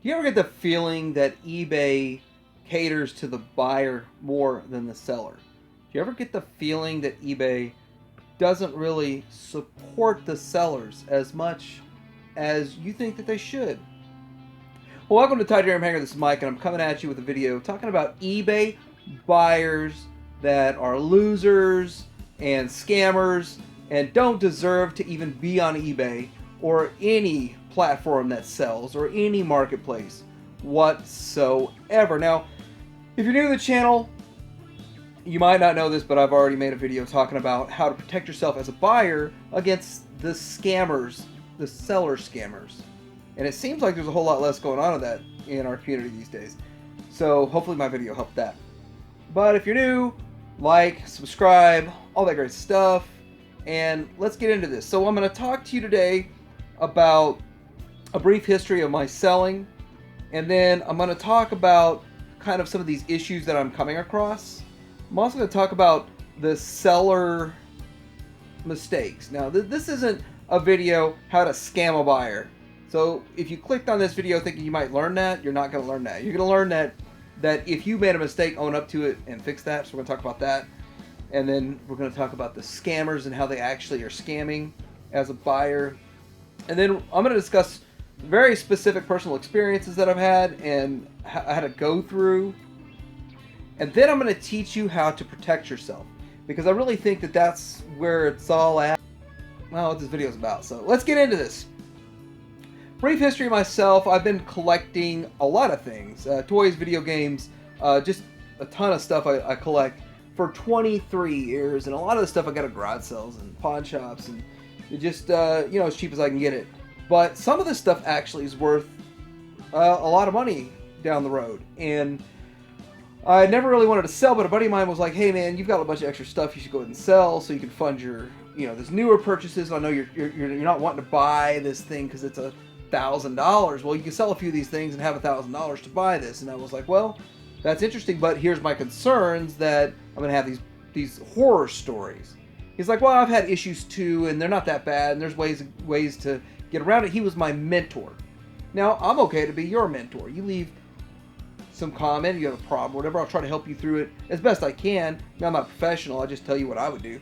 Do you ever get the feeling that eBay caters to the buyer more than the seller? Do you ever get the feeling that eBay doesn't really support the sellers as much as you think that they should? Well, welcome to Titanium Hanger. This is Mike, and I'm coming at you with a video talking about eBay buyers that are losers and scammers and don't deserve to even be on eBay or any platform that sells or any marketplace whatsoever. Now, if you're new to the channel, you might not know this, but I've already made a video talking about how to protect yourself as a buyer against the scammers, the seller scammers. And it seems like there's a whole lot less going on of that in our community these days. So hopefully my video helped that. But if you're new, like, subscribe, all that great stuff. And let's get into this. So I'm going to talk to you today about a brief history of my selling. And then I'm going to talk about kind of some of these issues that I'm coming across. I'm also going to talk about the seller mistakes. Now, this isn't a video how to scam a buyer. So if you clicked on this video thinking you might learn that, you're not going to learn that. You're going to learn that if you made a mistake, own up to it and fix that. So we're going to talk about that. And then we're going to talk about the scammers and how they actually are scamming as a buyer. And then I'm going to discuss very specific personal experiences that I've had and how to go through. And then I'm going to teach you how to protect yourself, because I really think that that's where it's all at. Well, what this video is about. So let's get into this. Brief history of myself. I've been collecting a lot of things. Toys, video games, just a ton of stuff I collect for 23 years. And a lot of the stuff I got at garage sales and pawn shops and just, as cheap as I can get it. But some of this stuff actually is worth a lot of money down the road. And I never really wanted to sell, but a buddy of mine was like, hey man, you've got a bunch of extra stuff you should go ahead and sell so you can fund your, this newer purchases. I know you're not wanting to buy this thing because it's $1,000. Well, you can sell a few of these things and have $1,000 to buy this. And I was like, well, that's interesting, but here's my concerns that I'm going to have these horror stories. He's like, well, I've had issues too, and they're not that bad, and there's ways to get around it. He was my mentor. Now, I'm okay to be your mentor. You leave some comment, you have a problem, whatever, I'll try to help you through it as best I can. I'm not a professional, I just tell you what I would do.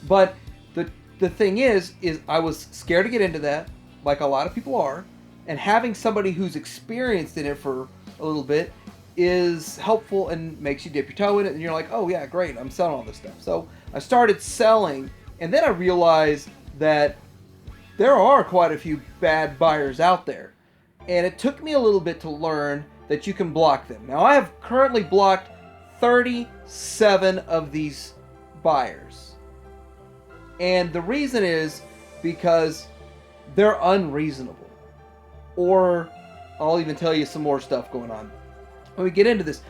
But the thing is I was scared to get into that, like a lot of people are, and having somebody who's experienced in it for a little bit is helpful and makes you dip your toe in it, and you're like, oh yeah, great, I'm selling all this stuff. So I started selling, and then I realized that there are quite a few bad buyers out there. And it took me a little bit to learn that you can block them. Now, I have currently blocked 37 of these buyers. And the reason is because they're unreasonable. Or I'll even tell you some more stuff going on when we get into this.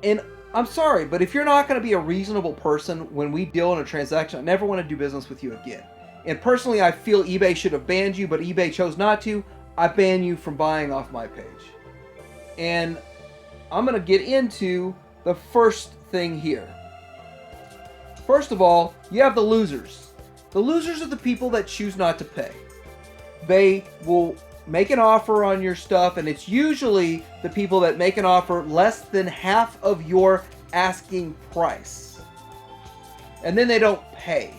And I'm sorry, but if you're not going to be a reasonable person when we deal in a transaction, I never want to do business with you again. And personally, I feel eBay should have banned you, but eBay chose not to. I ban you from buying off my page. And I'm going to get into the first thing here. First of all, you have the losers. The losers are the people that choose not to pay. They will make an offer on your stuff, and it's usually the people that make an offer less than half of your asking price. And then they don't pay.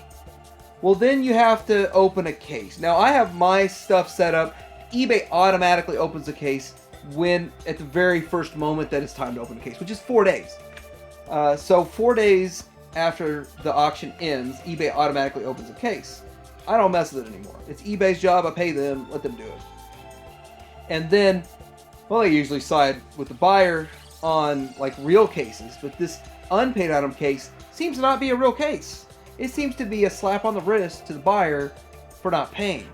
Well, then you have to open a case. Now, I have my stuff set up. eBay automatically opens a case at the very first moment that it's time to open a case, which is 4 days. So 4 days after the auction ends, eBay automatically opens a case. I don't mess with it anymore. It's eBay's job. I pay them. Let them do it. And then, well, I usually side with the buyer on like real cases, but this unpaid item case seems to not be a real case. It seems to be a slap on the wrist to the buyer for not paying.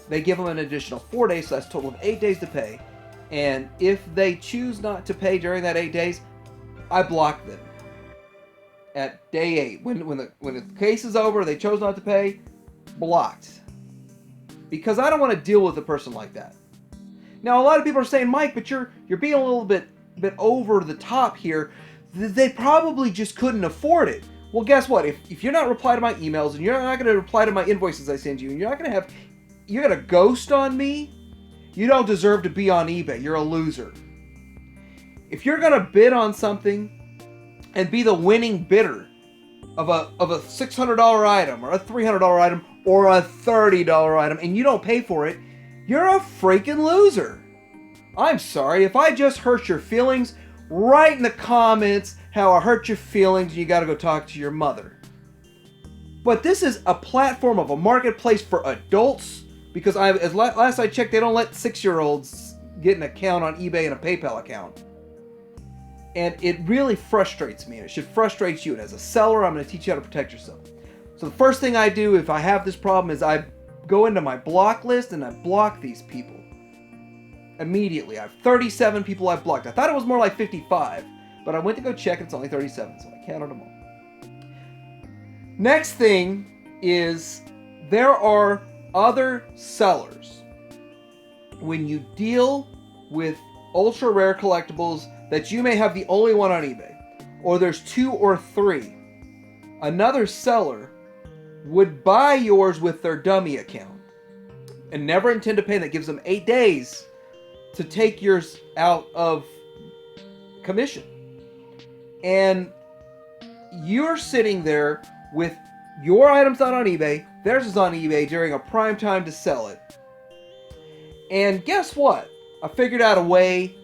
They give them an additional 4 days, so that's a total of 8 days to pay. And if they choose not to pay during that 8 days, I block them at day 8. When the case is over, they chose not to pay, blocked. Because I don't want to deal with a person like that. Now, a lot of people are saying, Mike, but you're being a little bit over the top here. They probably just couldn't afford it. Well, guess what? If you're not replying to my emails, and you're not going to reply to my invoices I send you, and you're going to ghost on me, You don't deserve to be on eBay. You're a loser. If you're going to bid on something and be the winning bidder of a $600 item or a $300 item or a $30 item and you don't pay for it, you're a freaking loser. I'm sorry. If I just hurt your feelings, write in the comments how I hurt your feelings and you got to go talk to your mother. But this is a platform of a marketplace for adults because last I checked, they don't let 6-year-olds get an account on eBay and a PayPal account. And it really frustrates me, and it should frustrate you. And as a seller, I'm going to teach you how to protect yourself. So the first thing I do if I have this problem is I go into my block list and I block these people immediately. I have 37 people I've blocked. I thought it was more like 55, but I went to go check and it's only 37, so I counted them all. Next thing is there are other sellers. When you deal with ultra rare collectibles that you may have the only one on eBay, or there's 2 or 3, another seller would buy yours with their dummy account and never intend to pay. That gives them 8 days to take yours out of commission. And you're sitting there with your items not on eBay, theirs is on eBay during a prime time to sell it. And guess what? I figured out a way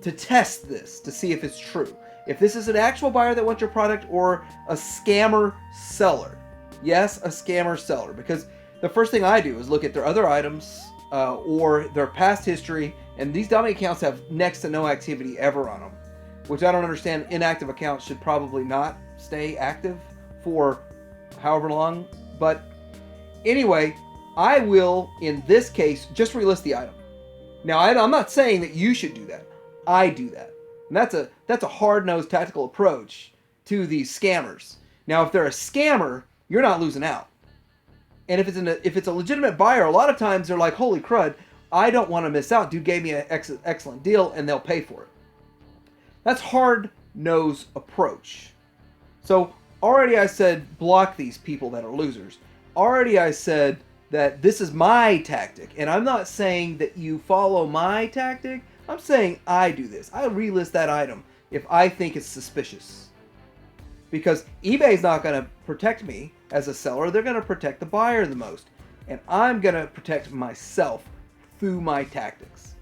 to test this to see if it's true. If this is an actual buyer that wants your product or a scammer seller. Yes, a scammer seller. Because the first thing I do is look at their other items or their past history. And these dummy accounts have next to no activity ever on them. Which I don't understand. Inactive accounts should probably not stay active for however long. But anyway, I will, in this case, just relist the item. Now, I'm not saying that you should do that. I do that. And that's a hard-nosed tactical approach to these scammers. Now, if they're a scammer, you're not losing out. And if it's a legitimate buyer, a lot of times they're like, holy crud, I don't want to miss out. Dude gave me an excellent deal, and they'll pay for it. That's hard-nosed approach. So already I said block these people that are losers. Already I said that this is my tactic. And I'm not saying that you follow my tactic. I'm saying I do this. I relist that item if I think it's suspicious. Because eBay's not going to protect me as a seller. They're going to protect the buyer the most. And I'm going to protect myself through my tactics.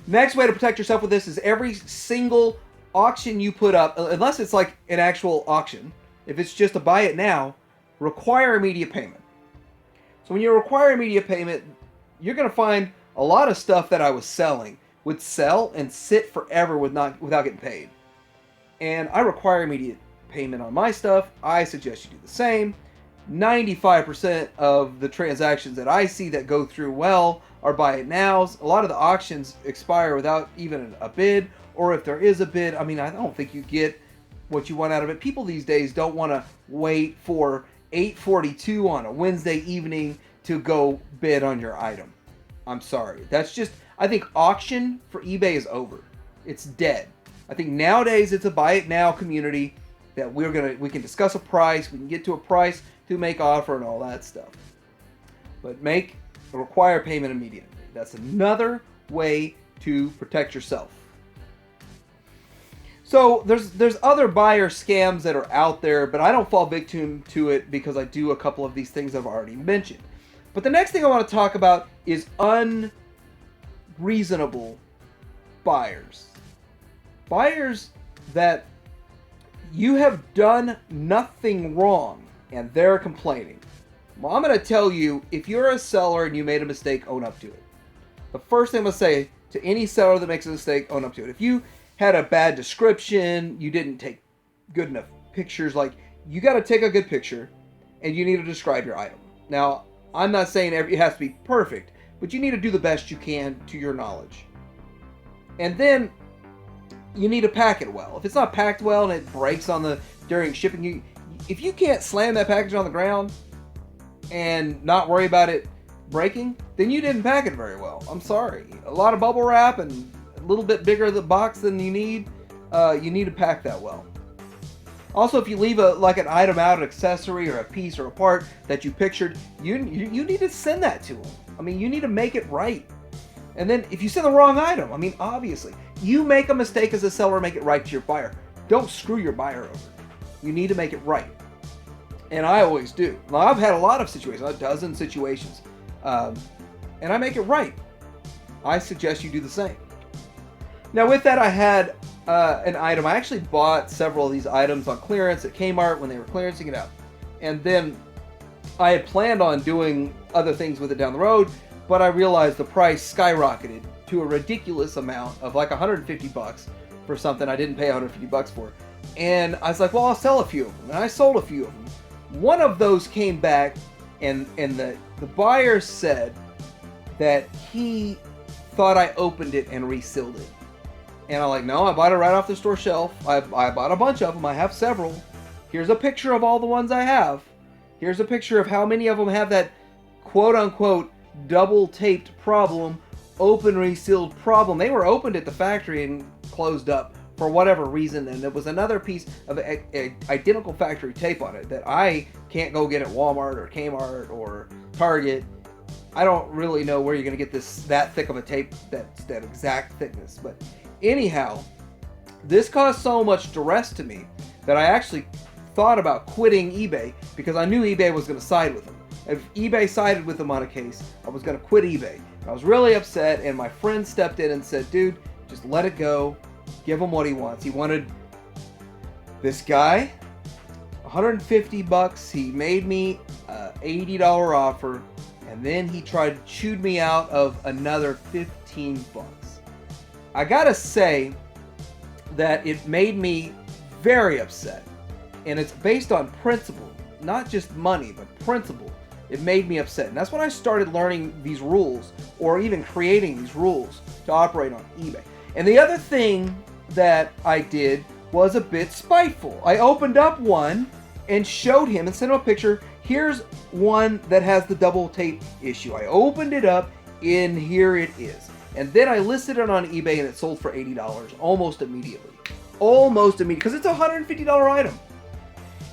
Next way to protect yourself with this is every single auction you put up, unless it's like an actual auction, if it's just a buy it now, require immediate payment. So when you require immediate payment, you're going to find a lot of stuff that I was selling would sell and sit forever without getting paid. And I require immediate payment on my stuff. I suggest you do the same. 95% of the transactions that I see that go through well are buy it nows. A lot of the auctions expire without even a bid, or if there is a bid, I mean, I don't think you get what you want out of it. People these days don't want to wait for 8:42 on a Wednesday evening to go bid on your item. I'm sorry. That's just, I think auction for eBay is over. It's dead. I think nowadays it's a buy it now community that we can discuss a price, we can get to a price to make offer and all that stuff. But require payment immediately. That's another way to protect yourself. So there's other buyer scams that are out there, but I don't fall victim to it because I do a couple of these things I've already mentioned. But the next thing I want to talk about is unreasonable buyers. Buyers that you have done nothing wrong and they're complaining. Well, I'm going to tell you, if you're a seller and you made a mistake, own up to it. The first thing I'm going to say to any seller that makes a mistake, own up to it. If you had a bad description, you didn't take good enough pictures, like, you got to take a good picture and you need to describe your item. Now, I'm not saying it has to be perfect, but you need to do the best you can to your knowledge. And then you need to pack it well. If it's not packed well and it breaks during shipping, if you can't slam that package on the ground and not worry about it breaking, then you didn't pack it very well. I'm sorry. A lot of bubble wrap and a little bit bigger the box than you need to pack that well. Also, if you leave an item out, an accessory or a piece or a part that you pictured, you need to send that to them. I mean, you need to make it right. And then if you send the wrong item, I mean, obviously, you make a mistake as a seller, make it right to your buyer. Don't screw your buyer over. You need to make it right. And I always do. Now, I've had a lot of situations, a dozen situations, and I make it right. I suggest you do the same. Now, with that, I had an item. I actually bought several of these items on clearance at Kmart when they were clearancing it out. And then I had planned on doing other things with it down the road, but I realized the price skyrocketed to a ridiculous amount of like $150 for something I didn't pay $150 for. And I was like, well, I'll sell a few of them. And I sold a few of them. One of those came back, and the buyer said that he thought I opened it and resealed it. And I'm like, no, I bought it right off the store shelf. I bought a bunch of them. I have several. Here's a picture of all the ones I have. Here's a picture of how many of them have that quote-unquote double-taped problem, open resealed problem. They were opened at the factory and closed up for whatever reason, and there was another piece of identical factory tape on it that I can't go get at Walmart or Kmart or Target. I don't really know where you're going to get that thick of a tape, that exact thickness. But anyhow, this caused so much duress to me that I actually thought about quitting eBay because I knew eBay was going to side with them. If eBay sided with them on a case, I was going to quit eBay. I was really upset, and my friend stepped in and said, dude, just let it go. Give him what he wants. He wanted this guy $150. He made me an $80 offer, and then he tried to chew me out of another $15. I gotta say that it made me very upset, and it's based on principle, not just money, but principle. It made me upset, and that's when I started learning these rules, or even creating these rules to operate on eBay. And the other thing that I did was a bit spiteful. I opened up one and showed him and sent him a picture. Here's one that has the double tape issue. I opened it up, and here it is. And then I listed it on eBay, and it sold for $80 almost immediately. Almost immediately, because it's a $150 item.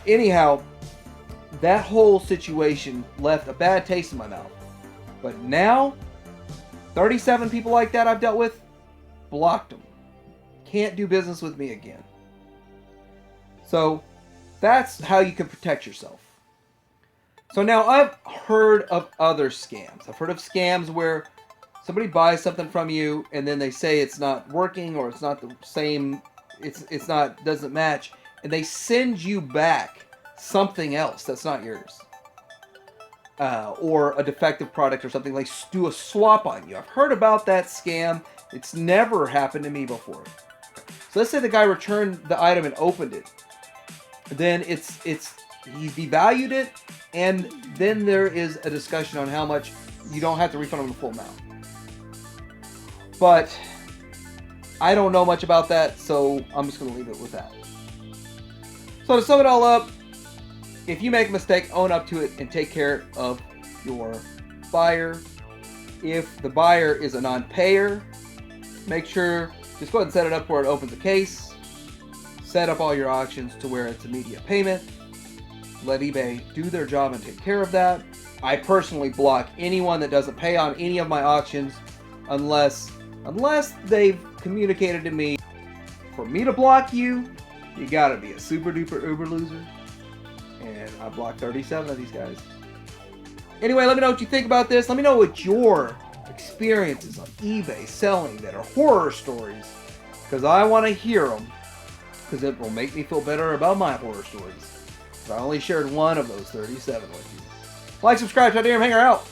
Anyhow, that whole situation left a bad taste in my mouth. But now, 37 people like that I've dealt with, blocked them. Can't do business with me again. So that's how you can protect yourself. So now I've heard of other scams. I've heard of scams where somebody buys something from you and then they say it's not working or it's not the same, it's not, doesn't match, and they send you back something else that's not yours. Or a defective product or something, like do a swap on you. I've heard about that scam. It's never happened to me before. So let's say the guy returned the item and opened it. Then he devalued it, and then there is a discussion on how much. You don't have to refund him the full amount. But I don't know much about that, so I'm just going to leave it with that. So to sum it all up, if you make a mistake, own up to it and take care of your buyer. If the buyer is a non-payer, make sure, just go ahead and set it up where it opens a case. Set up all your auctions to where it's immediate payment. Let eBay do their job and take care of that. I personally block anyone that doesn't pay on any of my auctions unless they've communicated to me. For me to block you, you gotta be a super duper uber loser. And I blocked 37 of these guys. Anyway, let me know what you think about this. Let me know what your experiences on eBay selling that are horror stories, because I want to hear them, because it will make me feel better about my horror stories. So I only shared one of those 37 with you. Like, subscribe, try to hear him, hang her out.